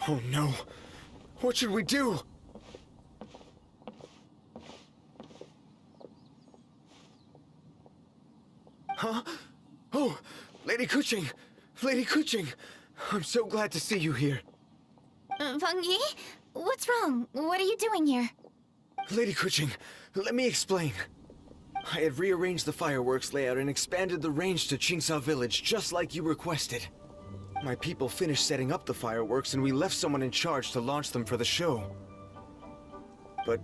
Oh no. What should we do? Huh? Oh, Lady Kuching! Lady Kuching! I'm so glad to see you here. Yi? What's wrong? What are you doing here? Lady Kuching, let me explain. I had rearranged the fireworks layout and expanded the range to Qingsa Village just like you requested. My people finished setting up the fireworks and we left someone in charge to launch them for the show. But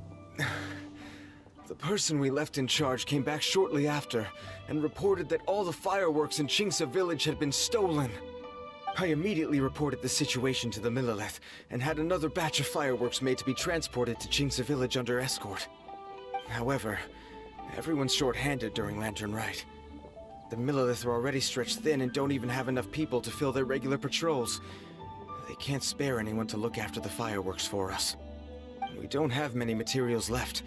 the person we left in charge came back shortly after and reported that all the fireworks in Qingsa Village had been stolen. I immediately reported the situation to the Millelith and had another batch of fireworks made to be transported to Qingsa Village under escort. However, everyone's short-handed during Lantern Rite. The Millelith are already stretched thin and don't even have enough people to fill their regular patrols. They can't spare anyone to look after the fireworks for us. We don't have many materials left,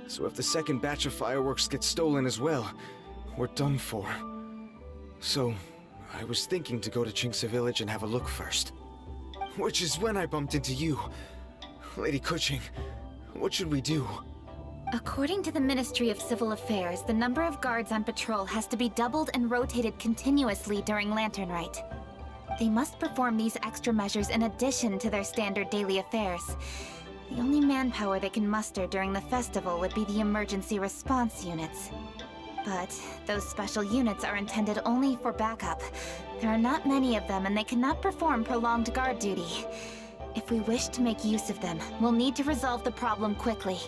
so if the second batch of fireworks gets stolen as well, we're done for. So, I was thinking to go to Qingsa Village and have a look first. Which is when I bumped into you. Lady Kuching, what should we do? According to the Ministry of Civil Affairs, the number of guards on patrol has to be doubled and rotated continuously during Lantern Rite. They must perform these extra measures in addition to their standard daily affairs. The only manpower they can muster during the festival would be the emergency response units. But those special units are intended only for backup. There are not many of them and they cannot perform prolonged guard duty. If we wish to make use of them, we'll need to resolve the problem quickly.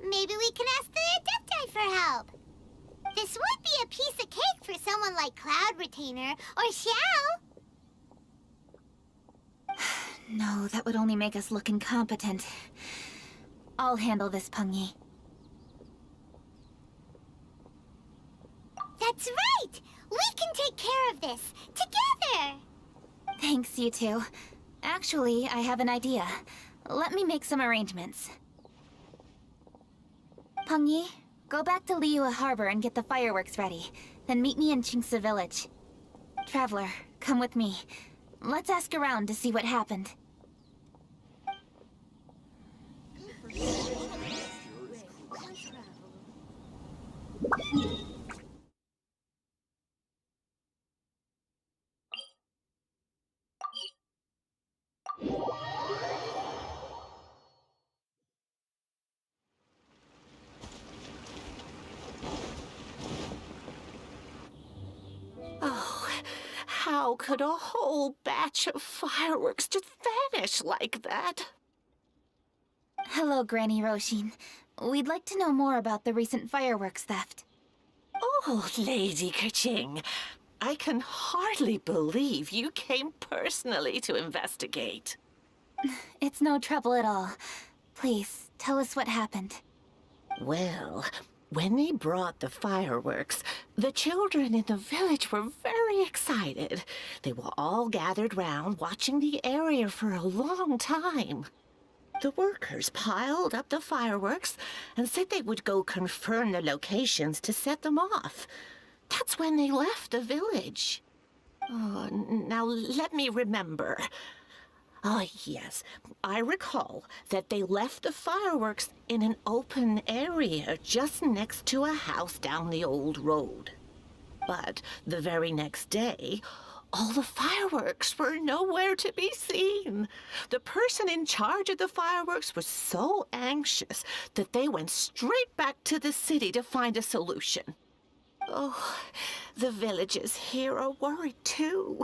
Maybe we can ask the Adepti for help. This would be a piece of cake for someone like Cloud Retainer or Xiao. No, that would only make us look incompetent. I'll handle this, Yi. That's right! We can take care of this, together! Thanks, you two. Actually, I have an idea. Let me make some arrangements. Yi, go back to Liyue Harbor and get the fireworks ready. Then meet me in Qingsa Village. Traveler, come with me. Let's ask around to see what happened. Oh, how could a whole batch of fireworks just vanish like that? Hello, Granny Roshin. We'd like to know more about the recent fireworks theft. Oh, Lady Kuching, I can hardly believe you came personally to investigate. It's no trouble at all. Please, tell us what happened. Well, when they brought the fireworks, the children in the village were very excited. They were all gathered round, watching the area for a long time. The workers piled up the fireworks and said they would go confirm the locations to set them off. That's when they left the village. Oh, now let me remember. Ah, yes, I recall that they left the fireworks in an open area just next to a house down the old road. But the very next day, all the fireworks were nowhere to be seen. The person in charge of the fireworks was so anxious that they went straight back to the city to find a solution. Oh, the villagers here are worried too.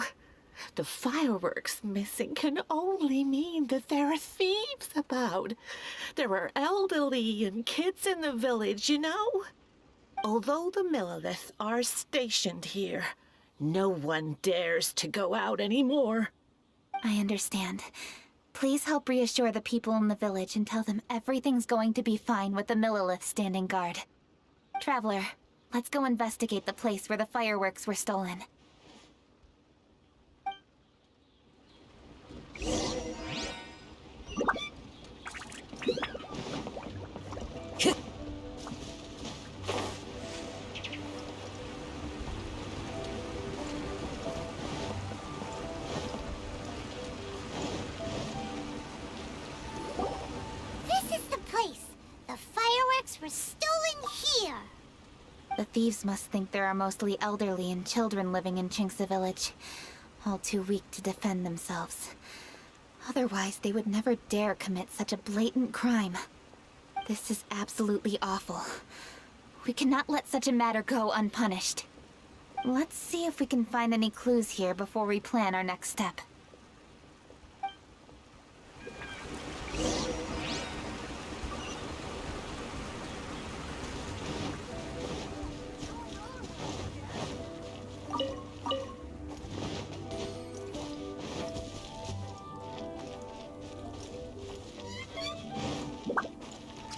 The fireworks missing can only mean that there are thieves about. There are elderly and kids in the village, you know. Although the Millelith are stationed here, no one dares to go out anymore. I understand. Please help reassure the people in the village and tell them everything's going to be fine with the Millelith standing guard. Traveler, let's go investigate the place where the fireworks were stolen. thieves must think there are mostly elderly and children living in Qingce Village, all too weak to defend themselves. Otherwise, they would never dare commit such a blatant crime. This is absolutely awful. We cannot let such a matter go unpunished. Let's see if we can find any clues here before we plan our next step.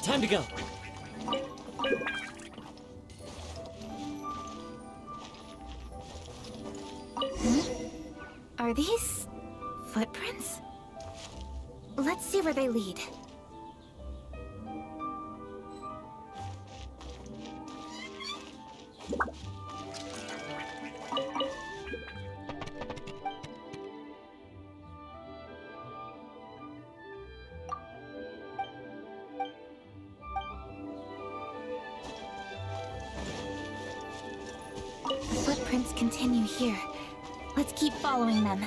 Time to go. Are these footprints? Let's see where they lead. The footprints continue here. Let's keep following them.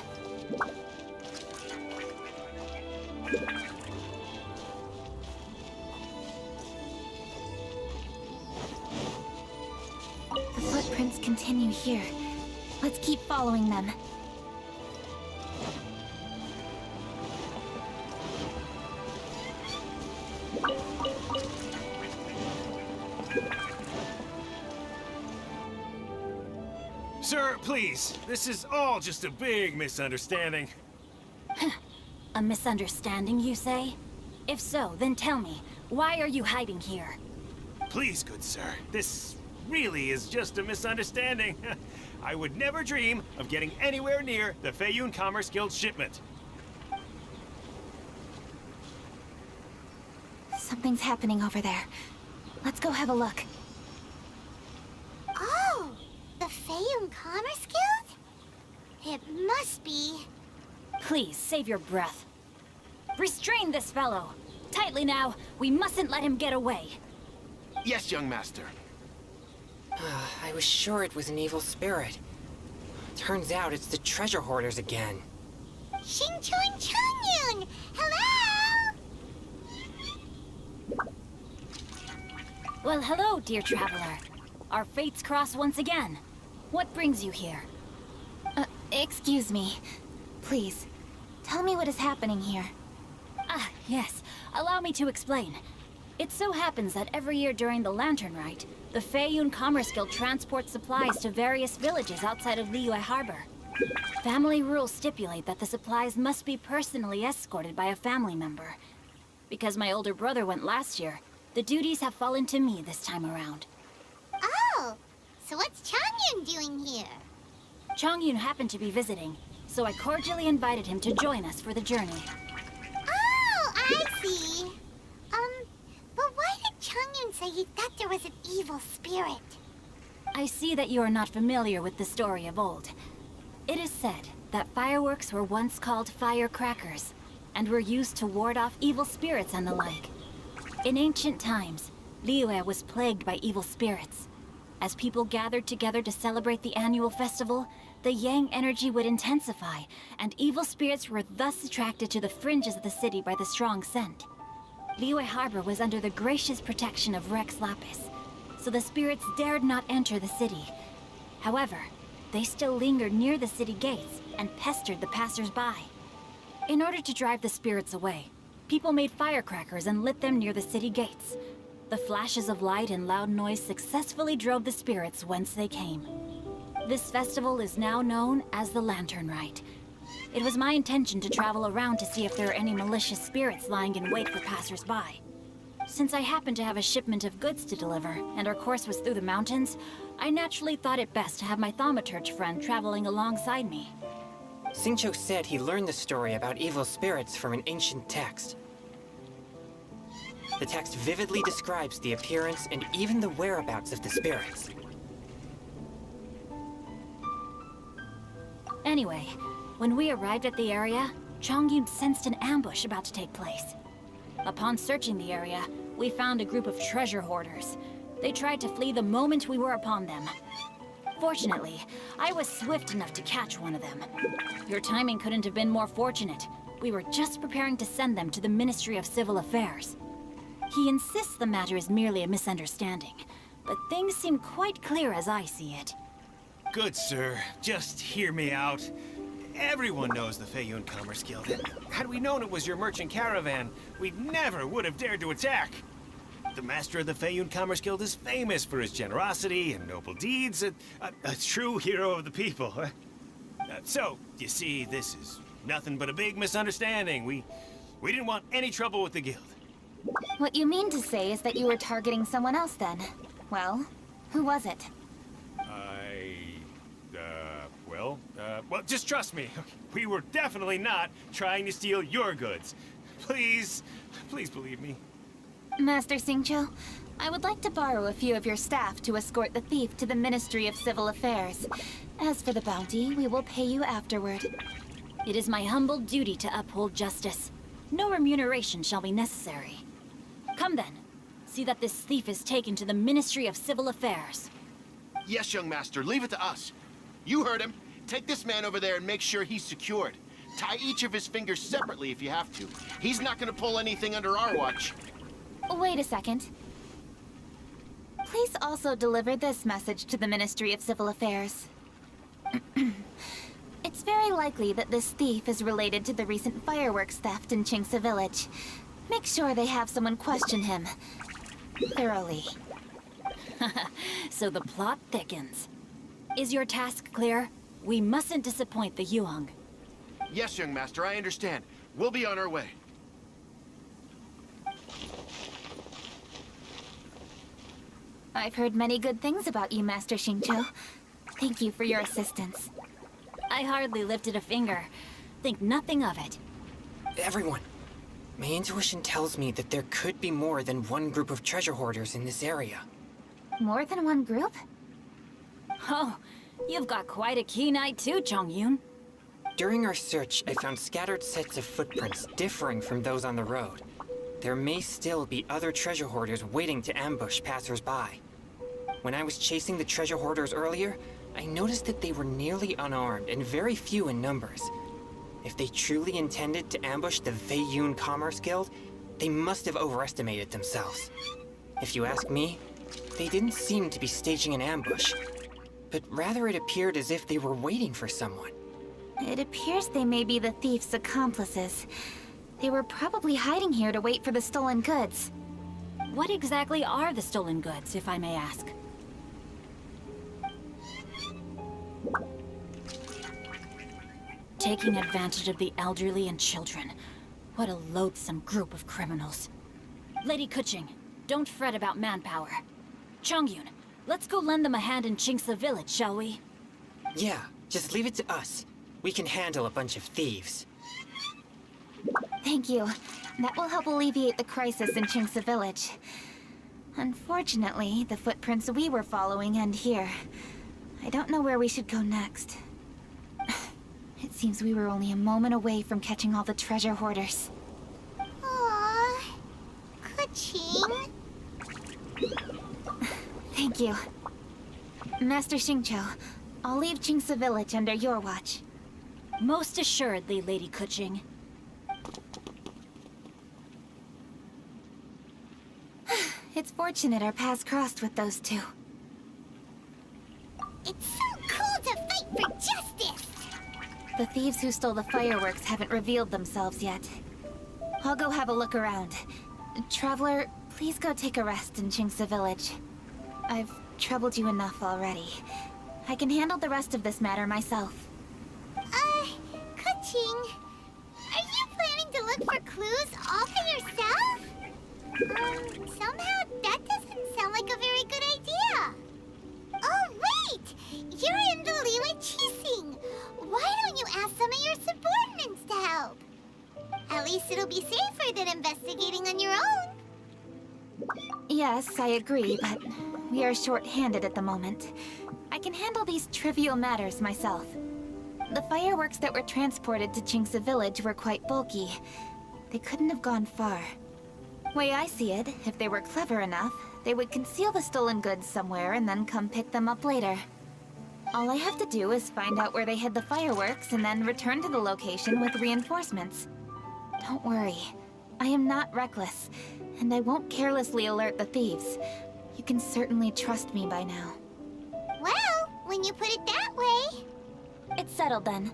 The footprints continue here. Let's keep following them. Sir, please. This is all just a big misunderstanding. A misunderstanding, you say? If so, then tell me, why are you hiding here? Please, good sir. This really is just a misunderstanding. I would never dream of getting anywhere near the Feiyun Commerce Guild shipment. Something's happening over there. Let's go have a look. Oh, the Feiyun Commerce Guild? It must be. Please, save your breath. Restrain this fellow! Tightly now, we mustn't let him get away. Yes, young master. I was sure it was an evil spirit. Turns out it's the treasure hoarders again. Xingchun Changyun! Hello! Well, hello, dear traveler. Our fates cross once again. What brings you here? Excuse me. Please, tell me what is happening here. Ah, yes. Allow me to explain. It so happens that every year during the Lantern Rite, the Feiyun Commerce Guild transports supplies to various villages outside of Liyue Harbor. Family rules stipulate that the supplies must be personally escorted by a family member. Because my older brother went last year, the duties have fallen to me this time around. Oh, so what's Changyun doing here? Changyun happened to be visiting, so I cordially invited him to join us for the journey. Oh, I see. But why did Changyun say he thought there was an evil spirit? I see that you are not familiar with the story of old. It is said that fireworks were once called firecrackers, and were used to ward off evil spirits and the like. In ancient times, Liyue was plagued by evil spirits. As people gathered together to celebrate the annual festival, the yang energy would intensify, and evil spirits were thus attracted to the fringes of the city by the strong scent. Liyue Harbor was under the gracious protection of Rex Lapis, so the spirits dared not enter the city. However, they still lingered near the city gates and pestered the passers-by. In order to drive the spirits away, people made firecrackers and lit them near the city gates. The flashes of light and loud noise successfully drove the spirits whence they came. This festival is now known as the Lantern Rite. It was my intention to travel around to see if there are any malicious spirits lying in wait for passers-by. Since I happened to have a shipment of goods to deliver, and our course was through the mountains, I naturally thought it best to have my thaumaturge friend traveling alongside me. Xingqiu said he learned the story about evil spirits from an ancient text. The text vividly describes the appearance and even the whereabouts of the spirits. Anyway, when we arrived at the area, Changyun sensed an ambush about to take place. Upon searching the area, we found a group of treasure hoarders. They tried to flee the moment we were upon them. Fortunately, I was swift enough to catch one of them. Your timing couldn't have been more fortunate. We were just preparing to send them to the Ministry of Civil Affairs. He insists the matter is merely a misunderstanding, but things seem quite clear as I see it. Good, sir. Just hear me out. Everyone knows the Feiyun Commerce Guild. Had we known it was your merchant caravan, we never would have dared to attack. The master of the Feiyun Commerce Guild is famous for his generosity and noble deeds, a true hero of the people. So, you see, this is nothing but a big misunderstanding. We didn't want any trouble with the guild. What you mean to say is that you were targeting someone else then? Well, who was it? Well, just trust me. We were definitely not trying to steal your goods. Please believe me. Master Xingqiu, I would like to borrow a few of your staff to escort the thief to the Ministry of Civil Affairs. As for the bounty, we will pay you afterward. It is my humble duty to uphold justice. No remuneration shall be necessary. Come then. See that this thief is taken to the Ministry of Civil Affairs. Yes, young master, leave it to us. You heard him. Take this man over there and make sure he's secured. Tie each of his fingers separately if you have to. He's not gonna pull anything under our watch. Wait a second. Please also deliver this message to the Ministry of Civil Affairs. It's very likely that this thief is related to the recent fireworks theft in Qingce Village. Make sure they have someone question him thoroughly. So the plot thickens. Is your task clear? We mustn't disappoint the Yuang. Yes, young master, I understand. We'll be on our way. I've heard many good things about you, Master Xingqiu. Thank you for your assistance. I hardly lifted a finger. Think nothing of it. Everyone, my intuition tells me that there could be more than one group of treasure hoarders in this area. More than one group? Oh, you've got quite a keen eye too, Chongyun. During our search, I found scattered sets of footprints differing from those on the road. There may still be other treasure hoarders waiting to ambush passers-by. When I was chasing the treasure hoarders earlier, I noticed that they were nearly unarmed and very few in numbers. If they truly intended to ambush the Feiyun Commerce Guild, they must have overestimated themselves. If you ask me, they didn't seem to be staging an ambush, but rather it appeared as if they were waiting for someone. It appears they may be the thief's accomplices. They were probably hiding here to wait for the stolen goods. What exactly are the stolen goods, if I may ask? Taking advantage of the elderly and children. What a loathsome group of criminals. Lady Keqing, don't fret about manpower. Chongyun, let's go lend them a hand in Qingce Village, shall we? Yeah, just leave it to us. We can handle a bunch of thieves. Thank you. That will help alleviate the crisis in Qingce Village. Unfortunately, the footprints we were following end here. I don't know where we should go next. It seems we were only a moment away from catching all the treasure hoarders. Aww. Keqing. Thank you. Master Xingqiu, I'll leave Qingce Village under your watch. Most assuredly, Lady Keqing. It's fortunate our paths crossed with those two. It's so cool to fight for justice! The thieves who stole the fireworks haven't revealed themselves yet. I'll go have a look around. Traveler, please go take a rest in Qingce Village. I've troubled you enough already. I can handle the rest of this matter myself. Keqing, are you planning to look for clues all for yourself? Somehow that doesn't sound like a very good idea. Oh, wait! You're in the Liwei Qixing. Why don't you ask some of your subordinates to help? At least it'll be safer than investigating on your own. Yes, I agree, but we are short-handed at the moment. I can handle these trivial matters myself. The fireworks that were transported to Qingce Village were quite bulky. They couldn't have gone far. Way I see it, if they were clever enough, They would conceal the stolen goods somewhere and then come pick them up later. All I have to do is find out where they hid the fireworks and then return to the location with reinforcements. Don't worry. I am not reckless, and I won't carelessly alert the thieves. You can certainly trust me by now. Well, when you put it that way... It's settled then.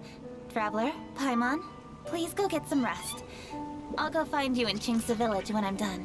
Traveler, Paimon, please go get some rest. I'll go find you in Chingsa Village when I'm done.